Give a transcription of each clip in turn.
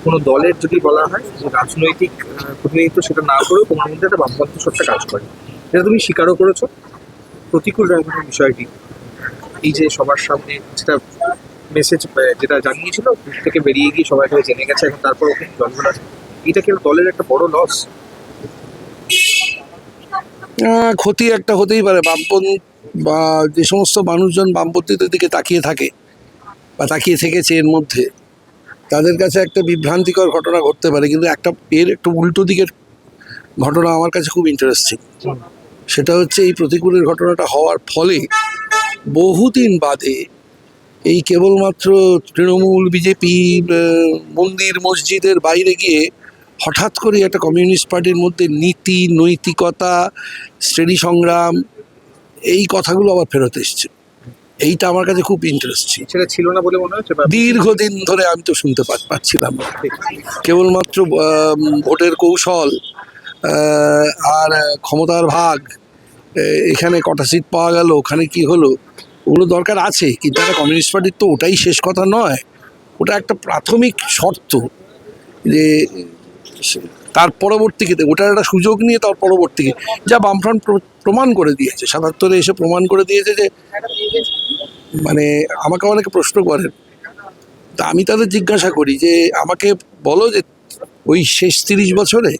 কোনো দলের যদি বলা হয় যে রাজনৈতিক প্রতিনিধিত্ব সেটা না করেও তোমার মধ্যে একটা বামপন্থ সত্তা কাজ করে, এটা তুমি স্বীকারও করেছো। প্রতিকূল রাজনীতির বিষয়টি, এই যে সবার সামনে যেটা মেসেজ যেটা জানিয়েছিল থেকে বেরিয়ে গিয়ে সবাই জেনে গেছে, এখন তারপর ওকে দলগুলো আছে, এটা কি দলের একটা বড় লস? ক্ষতি একটা হতেই পারে। বামপন্থী বা যে সমস্ত মানুষজন বামপন্থীদের দিকে তাকিয়ে থাকে বা তাকিয়ে থেকেছে এর মধ্যে, তাদের কাছে একটা বিভ্রান্তিকর ঘটনা ঘটতে পারে, কিন্তু এর একটু উল্টো দিকের ঘটনা আমার কাছে খুব ইন্টারেস্টিং। সেটা হচ্ছে এই প্রতিকূলের ঘটনাটা হওয়ার ফলে বহুদিন বাদে এই কেবলমাত্র তৃণমূল বিজেপি মন্দির মসজিদের বাইরে গিয়ে হঠাৎ করে একটা কমিউনিস্ট পার্টির মধ্যে নীতি নৈতিকতা শ্রেণী সংগ্রাম এই কথাগুলো আবার ফেরত এসছে। এইটা আমার কাছে খুব ইন্টারেস্টিং। সেটা ছিল না বলে মনে হচ্ছে দীর্ঘদিন ধরে আমি তো শুনতে পাচ্ছিলাম না। কেবলমাত্র ভোটের কৌশল আর ক্ষমতার ভাগ, এখানে কটা সিট পাওয়া গেল, ওখানে কি হলো, ওগুলো দরকার আছে, কিন্তু একটা কমিউনিস্ট পার্টির তো ওটাই শেষ কথা নয়। ওটা একটা প্রাথমিক শর্ত যে তার পরবর্তীতে ওটার একটা সুযোগ নিয়ে তার পরবর্তীতে যা বামফ্রন্ট প্রমাণ করে দিয়েছে, ৭৭-এ এসে প্রমাণ করে দিয়েছে যে মানে আমাকে অনেকে প্রশ্ন করেন, তা আমি তাদের জিজ্ঞাসা করি যে আমাকে বলো যে ওই শেষ ৩০ বছরে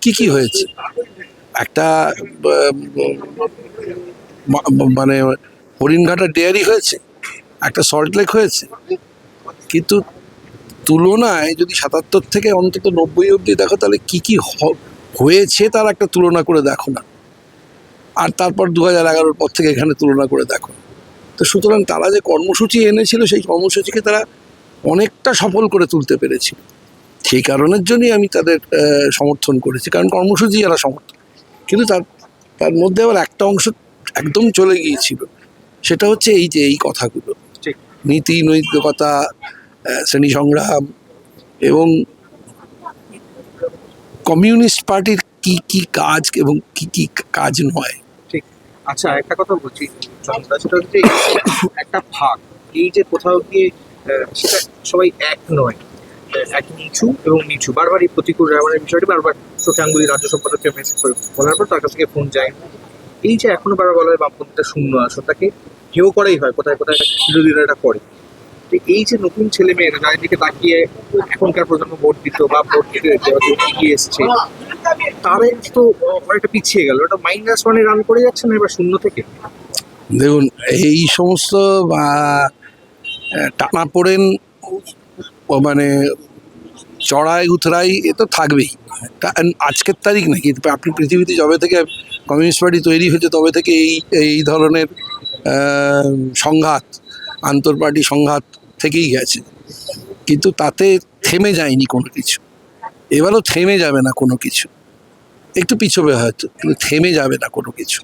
কি কি হয়েছে। একটা মানে হরিণঘাটার ডেয়ারি হয়েছে, একটা সল্টলেক হয়েছে, কিন্তু তুলনায় যদি ৭৭ থেকে অন্তত ৯০ অবধি দেখো, তাহলে কি কি হয়েছে তার একটা তুলনা করে দেখো না। আর তারপর ২০১১-র পর থেকে এখানে তুলনা করে দেখো। তো সুতরাং তারা যে কর্মসূচি এনেছিল সেই কর্মসূচিকে তারা অনেকটা সফল করে তুলতে পেরেছিল। সেই কারণের জন্যই আমি তাদের সমর্থন করেছি, কারণ কর্মসূচি এরা সমর্থন। কিন্তু তার মধ্যে আবার একটা অংশ একদম চলে গিয়েছিল, সেটা হচ্ছে এই যে এই কথাগুলো, নীতি নৈতিকতা শ্রেণী সংগ্রাম এবং কমিউনিস্ট পার্টির কি কি কাজ এবং কি কি কাজ নয়। ঠিক। আচ্ছা, একটা কথা বলছি চন্দ্রা, সেটা হচ্ছে একটা ভাগ, এই যে কোথাও গিয়ে সেটা সবাই এক নয়, এক নিচু এবং নিচু, বারবার এই প্রতিকূল রাজনীতির বিষয়টি বারবার চোখে আঙ্গুলি রাজ্য সম্পাদককে মেসেজ করে বলার পর তার কাছ থেকে ফোন যায়। এই যে এখনো বারবার বলা হয় বামপন্থীটা শূন্য আসন, তাকে হেও করাই হয়, কোথায় কোথায় বিরোধীরা এটা করে। তো এই যে নতুন ছেলে মেয়েরা যাদের দিকে তাকিয়ে এখনকার প্রজন্ম ভোট দিত বা ভোট দিতে এগিয়ে এসছে, তারা তো অনেকটা পিছিয়ে গেল, ওটা -1 রান করে যাচ্ছে না এবার শূন্য থেকে। দেখুন, এই সমস্ত টানাপোড়েন মানে চড়াই উতরাই এ তো থাকবেই। আজকের তারিখ নাকি, আপনি পৃথিবীতে যবে থেকে কমিউনিস্ট পার্টি তৈরি হয়েছে তবে থেকে এই ধরনের সংঘাত, আন্তঃপার্টি সংঘাত থেকেই গেছে, কিন্তু তাতে থেমে যায়নি কোনো কিছু। এবারও থেমে যাবে না কোনো কিছু, একটু পিছবে হয়তো, কিন্তু থেমে যাবে না কোনো কিছু।